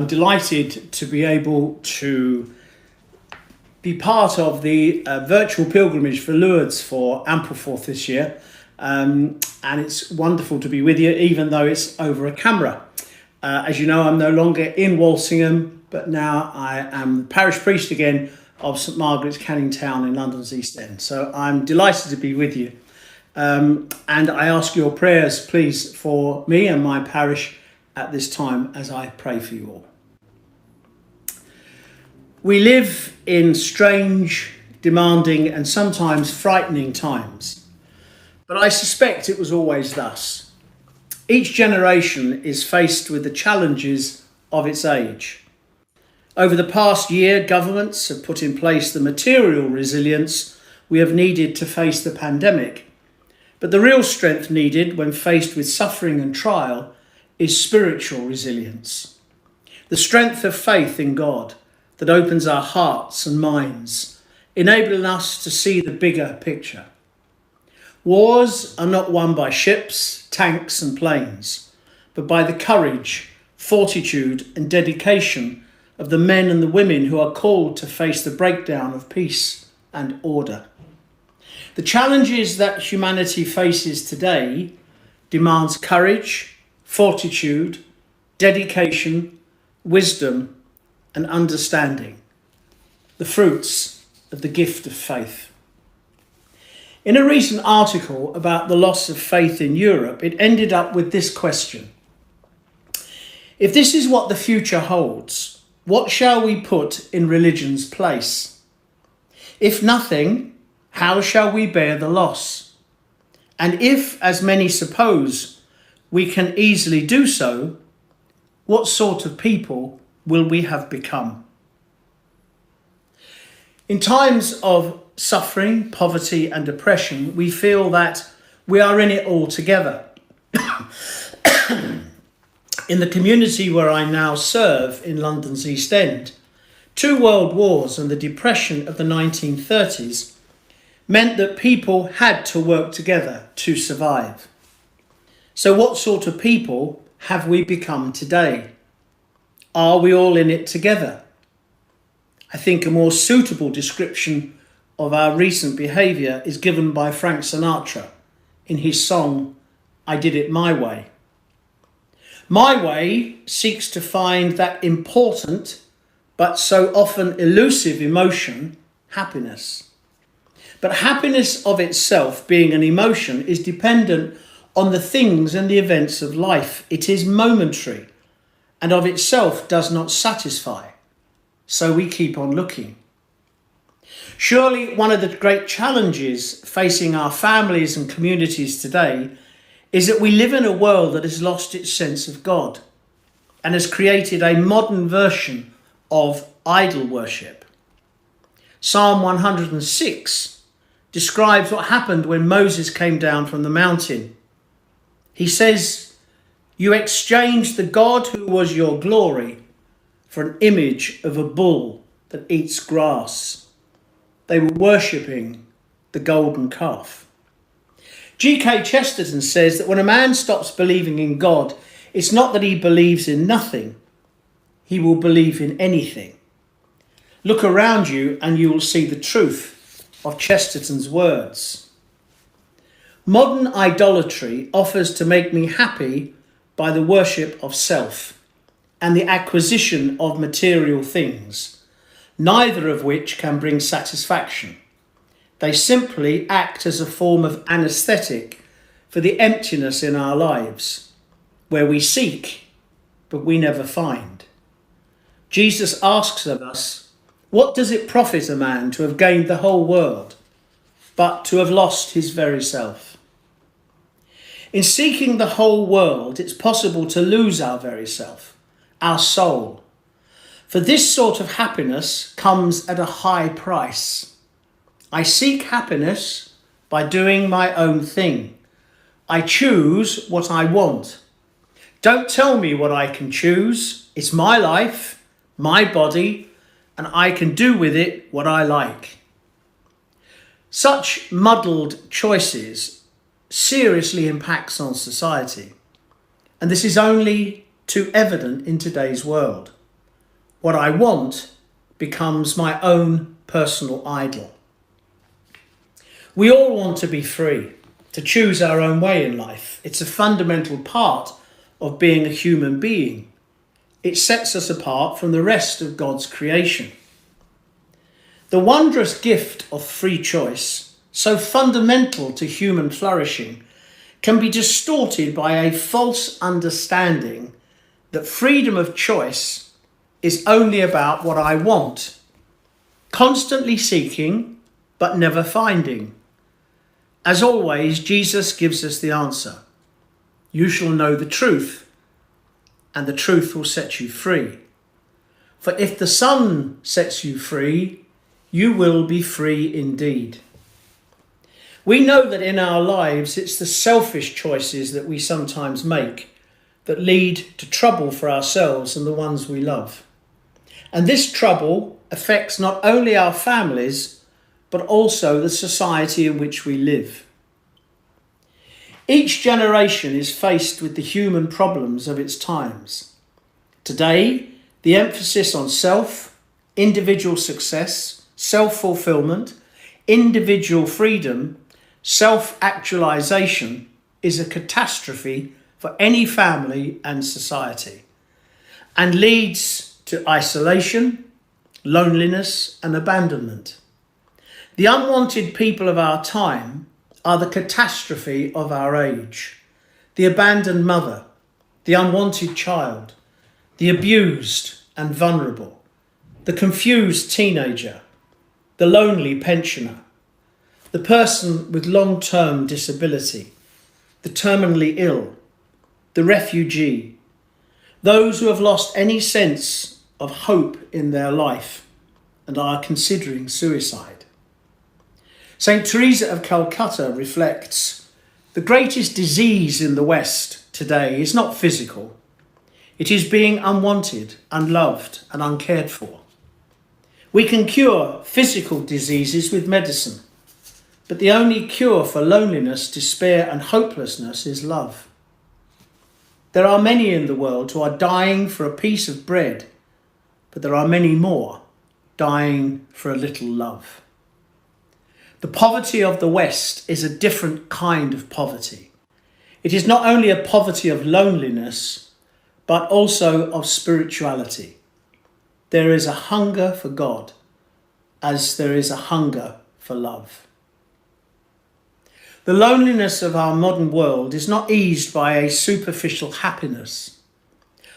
I'm delighted to be able to be part of the virtual pilgrimage for Lourdes for Ampleforth this year. And it's wonderful to be with you, even though it's over a camera. As you know, I'm no longer in Walsingham, but now I am the parish priest again of St Margaret's, Canning Town in London's East End. So I'm delighted to be with you. And I ask your prayers, please, for me and my parish at this time as I pray for you all. We live in strange, demanding and sometimes frightening times, but I suspect it was always thus. Each generation is faced with the challenges of its age. Over the past year, governments have put in place the material resilience we have needed to face the pandemic, but the real strength needed when faced with suffering and trial is spiritual resilience. The strength of faith in God that opens our hearts and minds, enabling us to see the bigger picture. Wars are not won by ships, tanks and planes, but by the courage, fortitude and dedication of the men and the women who are called to face the breakdown of peace and order. The challenges that humanity faces today demands courage, fortitude, dedication, wisdom and understanding, the fruits of the gift of faith. In a recent article about the loss of faith in Europe, it ended up with this question: if this is what the future holds, what shall we put in religion's place? If nothing, how shall we bear the loss? And if, as many suppose, we can easily do so, what sort of people will we have become? In times of suffering, poverty and oppression, we feel that we are in it all together. In the community where I now serve in London's East End, 2 world wars and the depression of the 1930s meant that people had to work together to survive. So what sort of people have we become today? Are we all in it together? I think a more suitable description of our recent behaviour is given by Frank Sinatra in his song, I Did It My Way. My way seeks to find that important but so often elusive emotion, happiness. But happiness of itself, being an emotion, is dependent on the things and the events of life. It is momentary and of itself does not satisfy. So we keep on looking. Surely one of the great challenges facing our families and communities today is that we live in a world that has lost its sense of God and has created a modern version of idol worship. Psalm 106 describes what happened when Moses came down from the mountain. He says, "You exchanged the God who was your glory for an image of a bull that eats grass." They were worshipping the golden calf. G.K. Chesterton says that when a man stops believing in God, it's not that he believes in nothing, he will believe in anything. Look around you and you will see the truth of Chesterton's words. Modern idolatry offers to make me happy by the worship of self and the acquisition of material things, neither of which can bring satisfaction. They simply act as a form of anaesthetic for the emptiness in our lives, where we seek, but we never find. Jesus asks of us, what does it profit a man to have gained the whole world, but to have lost his very self? In seeking the whole world, it's possible to lose our very self, our soul. For this sort of happiness comes at a high price. I seek happiness by doing my own thing. I choose what I want. Don't tell me what I can choose. It's my life, my body, and I can do with it what I like. Such muddled choices seriously impacts on society, and this is only too evident in today's world. What I want becomes my own personal idol. We all want to be free, to choose our own way in life. It's a fundamental part of being a human being. It sets us apart from the rest of God's creation. The wondrous gift of free choice, so fundamental to human flourishing, can be distorted by a false understanding that freedom of choice is only about what I want, constantly seeking but never finding. As always, Jesus gives us the answer. You shall know the truth, and the truth will set you free. For if the Son sets you free, you will be free indeed. We know that in our lives it's the selfish choices that we sometimes make that lead to trouble for ourselves and the ones we love. And this trouble affects not only our families, but also the society in which we live. Each generation is faced with the human problems of its times. Today, the emphasis on self, individual success, self-fulfillment, individual freedom, self-actualization is a catastrophe for any family and society, and leads to isolation, loneliness, and abandonment. The unwanted people of our time are the catastrophe of our age. The abandoned mother, the unwanted child, the abused and vulnerable, the confused teenager, the lonely pensioner, the person with long-term disability, the terminally ill, the refugee, those who have lost any sense of hope in their life and are considering suicide. St. Teresa of Calcutta reflects, the greatest disease in the West today is not physical. It is being unwanted, unloved, and uncared for. We can cure physical diseases with medicine, but the only cure for loneliness, despair, and hopelessness is love. There are many in the world who are dying for a piece of bread, but there are many more dying for a little love. The poverty of the West is a different kind of poverty. It is not only a poverty of loneliness, but also of spirituality. There is a hunger for God, as there is a hunger for love. The loneliness of our modern world is not eased by a superficial happiness.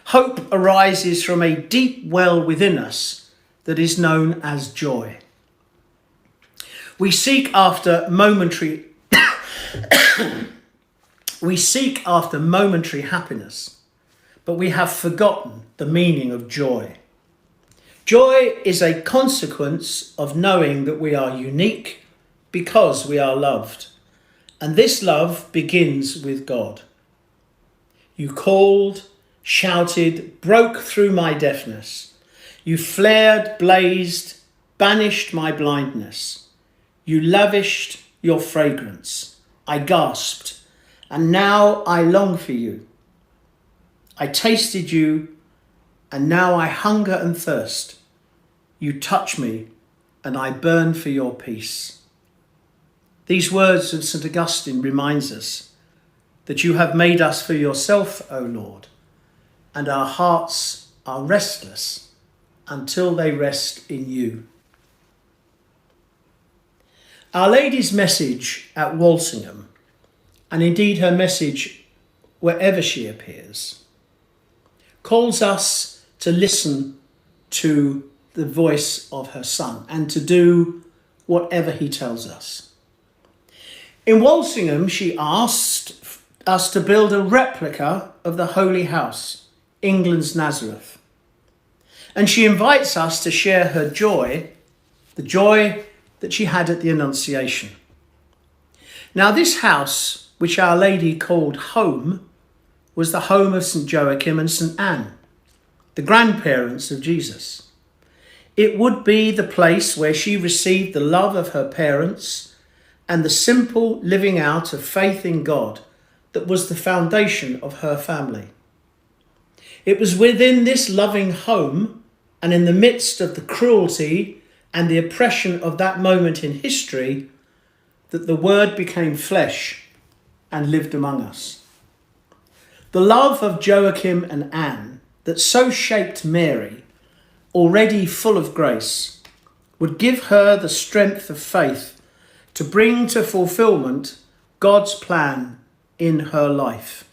Hope arises from a deep well within us that is known as joy. We seek after momentary happiness, but we have forgotten the meaning of joy. Joy is a consequence of knowing that we are unique because we are loved. And this love begins with God. You called, shouted, broke through my deafness. You flared, blazed, banished my blindness. You lavished your fragrance. I gasped, and now I long for you. I tasted you, and now I hunger and thirst. You touch me, and I burn for your peace. These words of St. Augustine reminds us that you have made us for yourself, O Lord, and our hearts are restless until they rest in you. Our Lady's message at Walsingham, and indeed her message wherever she appears, calls us to listen to the voice of her Son and to do whatever he tells us. In Walsingham, she asked us to build a replica of the Holy House, England's Nazareth. And she invites us to share her joy, the joy that she had at the Annunciation. Now, this house, which Our Lady called home, was the home of St. Joachim and St. Anne, the grandparents of Jesus. It would be the place where she received the love of her parents and the simple living out of faith in God that was the foundation of her family. It was within this loving home and in the midst of the cruelty and the oppression of that moment in history, that the Word became flesh and lived among us. The love of Joachim and Anne that so shaped Mary, already full of grace, would give her the strength of faith to bring to fulfilment God's plan in her life.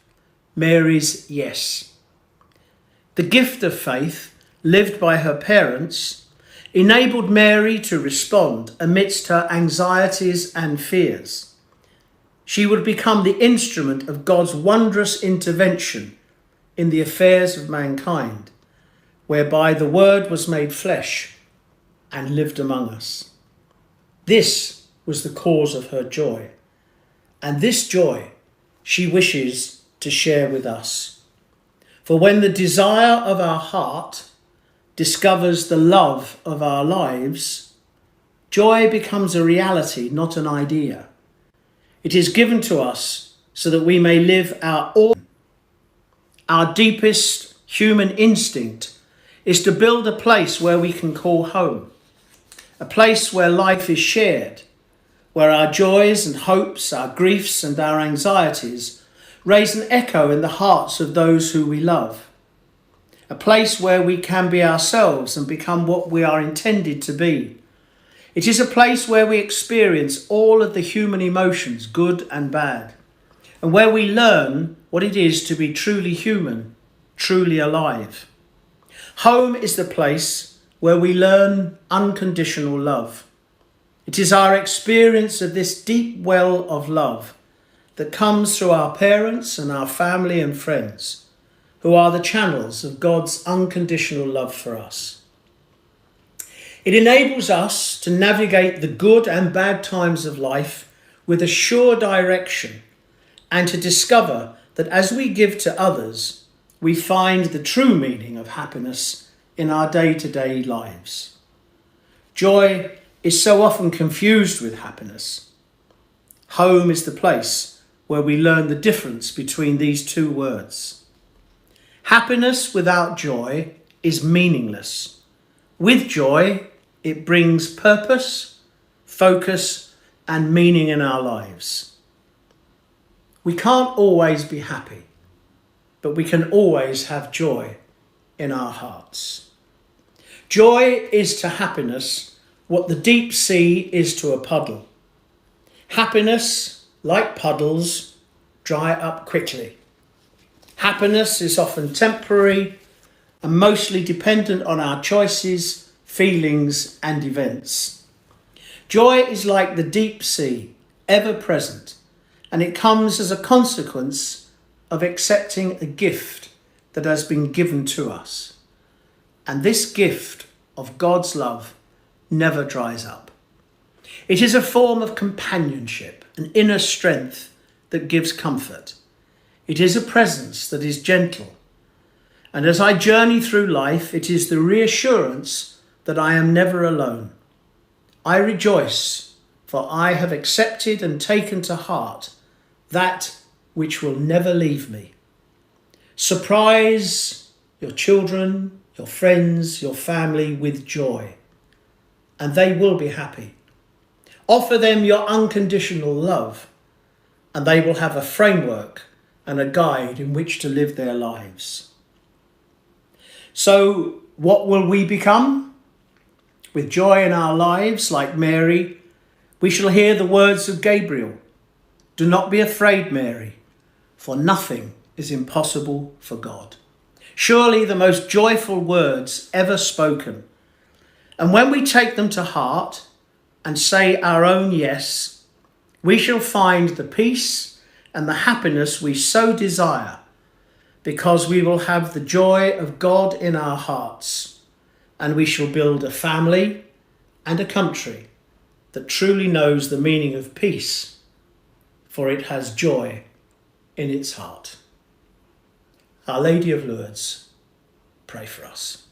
Mary's yes. The gift of faith, lived by her parents, enabled Mary to respond amidst her anxieties and fears. She would become the instrument of God's wondrous intervention in the affairs of mankind, whereby the Word was made flesh and lived among us. This was the cause of her joy, and this joy she wishes to share with us. For when the desire of our heart discovers the love of our lives, joy becomes a reality, not an idea. It is given to us so that we may live our deepest human instinct is to build a place where we can call home, a place where life is shared, where our joys and hopes, our griefs and our anxieties raise an echo in the hearts of those who we love. A place where we can be ourselves and become what we are intended to be. It is a place where we experience all of the human emotions, good and bad, and where we learn what it is to be truly human, truly alive. Home is the place where we learn unconditional love. It is our experience of this deep well of love that comes through our parents and our family and friends, who are the channels of God's unconditional love for us. It enables us to navigate the good and bad times of life with a sure direction, and to discover that as we give to others, we find the true meaning of happiness in our day-to-day lives. Joy is so often confused with happiness. Home is the place where we learn the difference between these two words. Happiness without joy is meaningless. With joy, it brings purpose, focus, and meaning in our lives. We can't always be happy, but we can always have joy in our hearts. Joy is to happiness what the deep sea is to a puddle. Happiness, like puddles, dry up quickly. Happiness is often temporary and mostly dependent on our choices, feelings, and events. Joy is like the deep sea, ever present, and it comes as a consequence of accepting a gift that has been given to us. And this gift of God's love never dries up. It is a form of companionship, an inner strength that gives comfort. It is a presence that is gentle. And as I journey through life, it is the reassurance that I am never alone. I rejoice, for I have accepted and taken to heart that which will never leave me. Surprise your children, your friends, your family with joy, and they will be happy. Offer them your unconditional love, and they will have a framework and a guide in which to live their lives. So, what will we become? With joy in our lives, like Mary, we shall hear the words of Gabriel. Do not be afraid, Mary, for nothing is impossible for God. Surely the most joyful words ever spoken. And when we take them to heart and say our own yes, we shall find the peace and the happiness we so desire, because we will have the joy of God in our hearts, and we shall build a family and a country that truly knows the meaning of peace, for it has joy in its heart. Our Lady of Lourdes, pray for us.